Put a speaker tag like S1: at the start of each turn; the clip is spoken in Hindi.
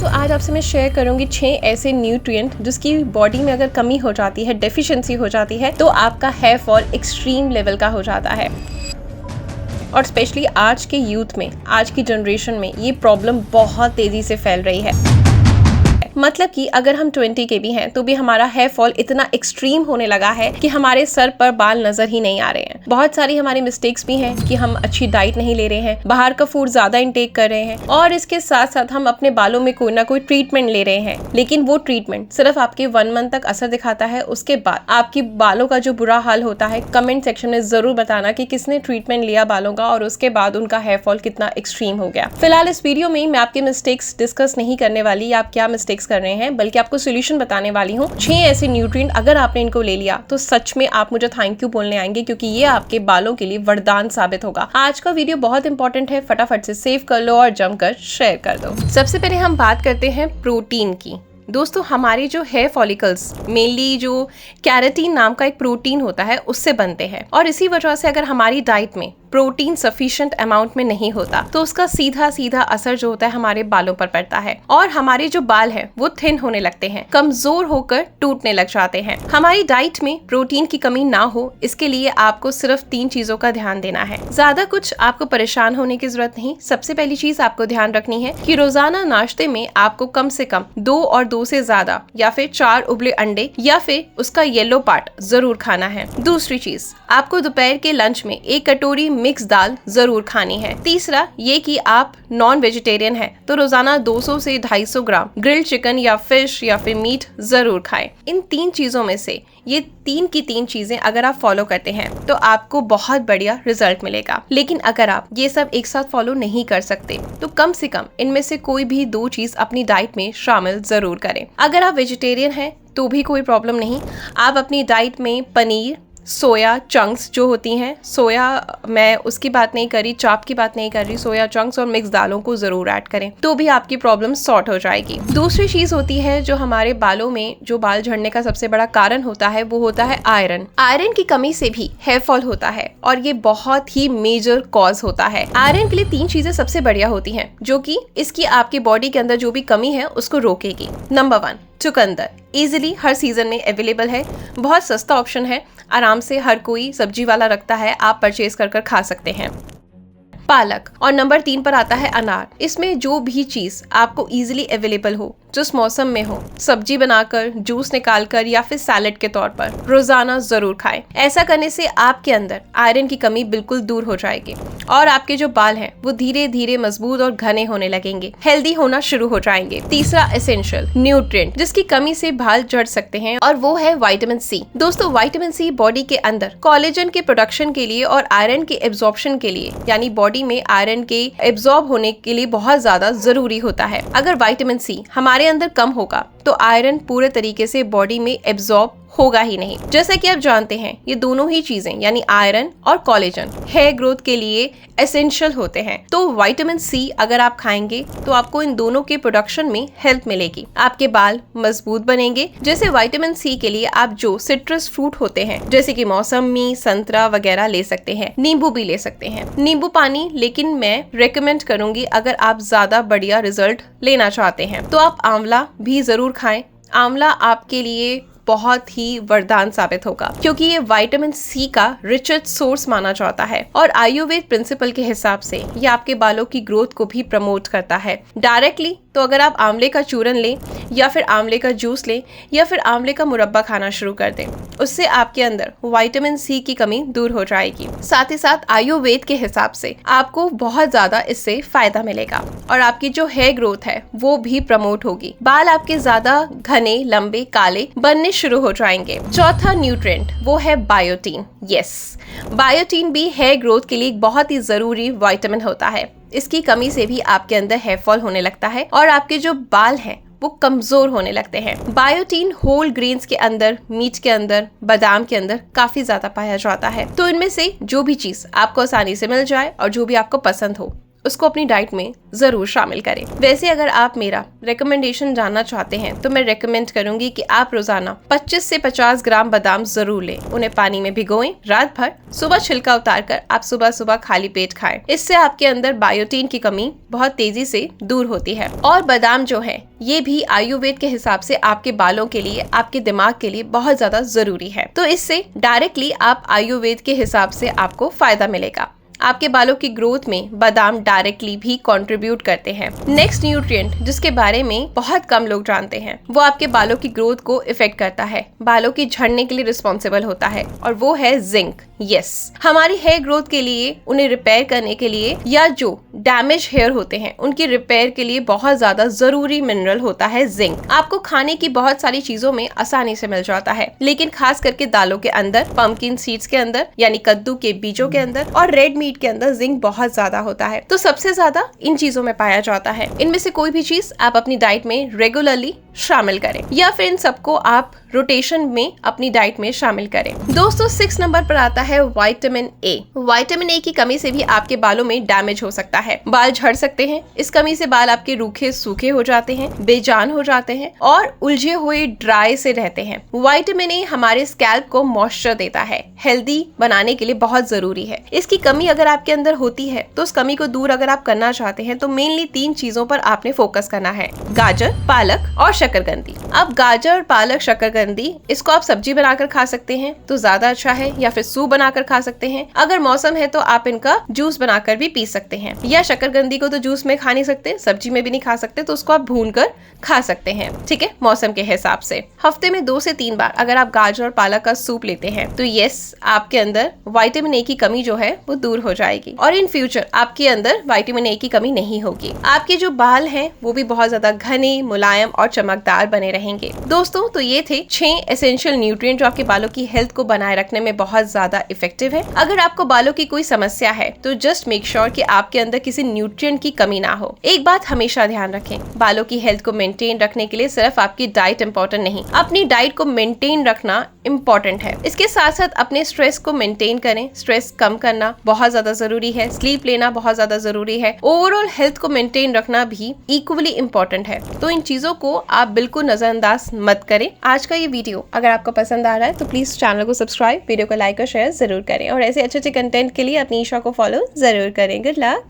S1: दोस्तों आज आपसे मैं शेयर करूंगी 6 ऐसे न्यूट्रिएंट जिसकी बॉडी में अगर कमी हो जाती है, डेफिशिएंसी हो जाती है, तो आपका हेयर फॉल एक्सट्रीम लेवल का हो जाता है। और स्पेशली आज के यूथ में, आज की जनरेशन में ये प्रॉब्लम बहुत तेजी से फैल रही है। मतलब कि अगर हम 20 के भी हैं तो भी हमारा हेयर फॉल इतना एक्सट्रीम होने लगा है कि हमारे सर पर बाल नजर ही नहीं आ रहे हैं। बहुत सारी हमारी मिस्टेक्स भी हैं कि हम अच्छी डाइट नहीं ले रहे हैं, बाहर का फूड ज्यादा इंटेक कर रहे हैं और इसके साथ साथ हम अपने बालों में कोई ना कोई ट्रीटमेंट ले रहे हैं। लेकिन वो ट्रीटमेंट सिर्फ आपके 1 मंथ तक असर दिखाता है, उसके बाद आपकी बालों का जो बुरा हाल होता है। कमेंट सेक्शन में जरूर बताना कि किसने ट्रीटमेंट लिया बालों का और उसके बाद उनका हेयर फॉल कितना एक्सट्रीम हो गया। फिलहाल इस वीडियो में मैं आपकी मिस्टेक्स डिस्कस नहीं करने वाली, आप क्या मिस्टेक्स कर रहे हैं, बल्कि आपको सोल्यूशन बताने वाली हूँ। 6 ऐसे न्यूट्रिएंट अगर आपने इनको ले लिया तो सच में आप मुझे थैंक यू बोलने आएंगे, क्योंकि ये आपके बालों के लिए वरदान साबित होगा। आज का वीडियो बहुत इंपॉर्टेंट है, फटाफट से सेव कर लो और जमकर शेयर कर दो। सबसे पहले हम बात करते हैं प्रोटीन की। दोस्तों हमारे जो हेयर फॉलिकल्स मेनली जो कैराटिन नाम का एक प्रोटीन होता है उससे बनते हैं, और इसी वजह से अगर हमारी डाइट में प्रोटीन सफिशिएंट अमाउंट में नहीं होता तो उसका सीधा सीधा असर जो होता है हमारे बालों पर पड़ता है और हमारे जो बाल हैं वो थिन होने लगते हैं, कमजोर होकर टूटने लग जाते हैं। हमारी डाइट में प्रोटीन की कमी ना हो इसके लिए आपको सिर्फ 3 चीजों का ध्यान देना है। ज्यादा कुछ आपको परेशान होने की जरूरत नहीं। सबसे पहली चीज आपको ध्यान रखनी है कि रोजाना नाश्ते में आपको कम से कम 2 और 2 से ज्यादा या फिर 4 उबले अंडे या फिर उसका येलो पार्ट जरूर खाना है। दूसरी चीज आपको दोपहर के लंच में 1 कटोरी मिक्स दाल जरूर खानी है। तीसरा ये कि आप नॉन वेजिटेरियन हैं तो रोजाना 200 से 250 ग्राम ग्रिल्ड चिकन या फिश या फिर मीट जरूर खाएं। इन 3 चीजों में से ये 3 की 3 चीजें अगर आप फॉलो करते हैं तो आपको बहुत बढ़िया रिजल्ट मिलेगा। लेकिन अगर आप ये सब एक साथ फॉलो नहीं कर सकते तो कम से कम इनमें से कोई भी 2 चीज अपनी डाइट में शामिल जरूर करें। अगर आप वेजिटेरियन हैं तो भी कोई प्रॉब्लम नहीं, आप अपनी डाइट में पनीर, सोया चंक्स जो होती हैं, सोया मैं उसकी बात नहीं कर रही, चाप की बात नहीं कर रही, सोया चंक्स और मिक्स दालों को जरूर ऐड करें तो भी आपकी प्रॉब्लम सॉर्ट हो जाएगी। दूसरी चीज होती है जो हमारे बालों में जो बाल झड़ने का सबसे बड़ा कारण होता है वो होता है आयरन। आयरन की कमी से भी हेयर फॉल होता है और ये बहुत ही मेजर कॉज होता है। आयरन के लिए 3 चीजें सबसे बढ़िया होती हैं जो कि इसकी आपकी बॉडी के अंदर जो भी कमी है उसको रोकेगी। नंबर 1 चुकंदर, इजिली हर सीजन में अवेलेबल है, बहुत सस्ता ऑप्शन है, आराम से हर कोई सब्जी वाला रखता है, आप परचेज कर खा सकते हैं। पालक, और नंबर 3 पर आता है अनार। इसमें जो भी चीज आपको इजीली अवेलेबल हो, जिस मौसम में हो, सब्जी बनाकर, जूस निकालकर या फिर सैलेड के तौर पर रोजाना जरूर खाएं। ऐसा करने से आपके अंदर आयरन की कमी बिल्कुल दूर हो जाएगी और आपके जो बाल हैं वो धीरे धीरे मजबूत और घने होने लगेंगे, हेल्दी होना शुरू हो जाएंगे। तीसरा एसेंशियल न्यूट्रिएंट जिसकी कमी से बाल झड़ सकते हैं और वो है विटामिन सी। दोस्तों विटामिन सी बॉडी के अंदर कोलेजन के प्रोडक्शन के लिए और आयरन के एब्जॉर्प्शन के लिए, यानी बॉडी में आयरन के एब्जॉर्ब होने के लिए बहुत ज्यादा जरूरी होता है। अगर विटामिन सी हमारे अंदर कम होगा तो आयरन पूरे तरीके से बॉडी में एब्जॉर्ब होगा ही नहीं। जैसा कि आप जानते हैं ये दोनों ही चीजें यानी आयरन और कोलेजन हेयर ग्रोथ के लिए एसेंशियल होते हैं। तो विटामिन सी अगर आप खाएंगे तो आपको इन दोनों के प्रोडक्शन में हेल्प मिलेगी, आपके बाल मजबूत बनेंगे। जैसे विटामिन सी के लिए आप जो सिट्रस फ्रूट होते हैं जैसे कि मौसमी, संतरा वगैरह ले सकते हैं, नींबू भी ले सकते हैं, नींबू पानी। लेकिन मैं रेकमेंड करूंगी अगर आप ज्यादा बढ़िया रिजल्ट लेना चाहते हैं तो आप आंवला भी जरूर खाएं। आंवला आपके लिए बहुत ही वरदान साबित होगा क्योंकि ये विटामिन सी का रिचेस्ट सोर्स माना जाता है और आयुर्वेद प्रिंसिपल के हिसाब से ये आपके बालों की ग्रोथ को भी प्रमोट करता है डायरेक्टली। तो अगर आप आंवले का चूरन लें या फिर आंवले का जूस लें या फिर आंवले का मुरब्बा खाना शुरू कर दें, उससे आपके अंदर विटामिन सी की कमी दूर हो जाएगी। साथ ही साथ आयुर्वेद के हिसाब से आपको बहुत ज्यादा इससे फायदा मिलेगा और आपकी जो हेयर ग्रोथ है वो भी प्रमोट होगी। बाल आपके ज्यादा घने, लंबे, काले बनने शुरू हो जाएंगे। चौथा न्यूट्रिएंट वो है बायोटीन। यस, बायोटीन भी हेयर ग्रोथ के लिए एक बहुत ही जरूरी विटामिन होता है। इसकी कमी से भी आपके अंदर हेयर फॉल होने लगता है और आपके जो बाल हैं वो कमजोर होने लगते हैं। बायोटीन होल ग्रेन्स के अंदर, मीट के अंदर, बादाम के अंदर काफी ज्यादा पाया जाता है। तो इनमें से जो भी चीज आपको आसानी से मिल जाए और जो भी आपको पसंद हो उसको अपनी डाइट में जरूर शामिल करें। वैसे अगर आप मेरा रिकमेंडेशन जानना चाहते हैं तो मैं रिकमेंड करूंगी कि आप रोजाना 25 से 50 ग्राम बादाम जरूर लें। उन्हें पानी में भिगोएं रात भर, सुबह छिलका उतारकर आप सुबह सुबह खाली पेट खाएं। इससे आपके अंदर बायोटीन की कमी बहुत तेजी से दूर होती है। और बादाम जो है ये भी आयुर्वेद के हिसाब से आपके बालों के लिए, आपके दिमाग के लिए बहुत ज्यादा जरूरी है। तो इससे डायरेक्टली आप आयुर्वेद के हिसाब से आपको फायदा मिलेगा। आपके बालों की ग्रोथ में बादाम डायरेक्टली भी कंट्रीब्यूट करते हैं। नेक्स्ट न्यूट्रिएंट जिसके बारे में बहुत कम लोग जानते हैं वो आपके बालों की ग्रोथ को इफेक्ट करता है, बालों की झड़ने के लिए रिस्पॉन्सिबल होता है, और वो है जिंक। यस, हमारी हेयर ग्रोथ के लिए, उन्हें रिपेयर करने के लिए, या जो डैमेज हेयर होते हैं उनकी रिपेयर के लिए बहुत ज्यादा जरूरी मिनरल होता है जिंक। आपको खाने की बहुत सारी चीजों में आसानी से मिल जाता है, लेकिन खास करके दालों के अंदर, पंपकिन सीड्स के अंदर यानी कद्दू के बीजों के अंदर और रेड मीट के अंदर जिंक बहुत ज्यादा होता है। तो सबसे ज्यादा इन चीजों में पाया जाता है। इनमें से कोई भी चीज आप अपनी डाइट में रेगुलरली शामिल करें, या फिर इन सबको आप रोटेशन में अपनी डाइट में शामिल करें। दोस्तों 6 नंबर पर आता है विटामिन ए। विटामिन ए की कमी से भी आपके बालों में डैमेज हो सकता है, बाल झड़ सकते हैं। इस कमी से बाल आपके रूखे सूखे हो जाते हैं, बेजान हो जाते हैं और उलझे हुए ड्राई से रहते हैं। विटामिन ए हमारे स्कैल्प को मॉइस्चर देता है, हेल्दी बनाने के लिए बहुत जरूरी है। इसकी कमी अगर आपके अंदर होती है तो उस कमी को दूर अगर आप करना चाहते हैं तो मेनली 3 चीजों पर आपने फोकस करना है: गाजर, पालक और शकरकंदी। अब गाजर, पालक, शकरकंदी इसको आप सब्जी बनाकर खा सकते हैं तो ज्यादा अच्छा है, या फिर सूप बनाकर खा सकते हैं। अगर मौसम है तो आप इनका जूस बनाकर भी पी सकते हैं, या शकरकंदी को तो जूस में खा नहीं सकते, सब्जी में भी नहीं खा सकते, तो उसको आप भून कर खा सकते हैं। ठीक है, मौसम के हिसाब से हफ्ते में 2 से 3 बार अगर आप गाजर और पालक का सूप लेते हैं तो यस, आपके अंदर विटामिन ए की कमी जो है वो दूर हो जाएगी, और इन फ्यूचर आपके अंदर विटामिन ए की कमी नहीं होगी। आपके जो बाल हैं वो भी बहुत ज्यादा घने, मुलायम और चमकदार बने रहेंगे। दोस्तों तो ये थे 6 एसेंशियल न्यूट्रिएंट जो आपके बालों की हेल्थ को बनाए रखने में बहुत ज्यादा इफेक्टिव है। अगर आपको बालों की कोई समस्या है तो जस्ट मेक श्योर कि आपके अंदर किसी न्यूट्रिएंट की कमी ना हो। एक बात हमेशा ध्यान रखें, बालों की हेल्थ को मेंटेन रखने के लिए सिर्फ आपकी डाइट इंपॉर्टेंट नहीं, अपनी डाइट को मेंटेन रखना इम्पोर्टेंट है। इसके साथ साथ अपने स्ट्रेस को मेंटेन करें, स्ट्रेस कम करना बहुत ज्यादा जरूरी है, स्लीप लेना बहुत ज्यादा जरूरी है, ओवरऑल हेल्थ को मेंटेन रखना भी इक्वली इम्पोर्टेंट है। तो इन चीजों को आप बिल्कुल नजरअंदाज मत करें। आज का ये वीडियो अगर आपको पसंद आ रहा है तो प्लीज चैनल को सब्सक्राइब, वीडियो को लाइक और शेयर जरूर करें, और ऐसे अच्छे अच्छे कंटेंट के लिए अपनी ईशा को फॉलो जरूर करें। Good luck.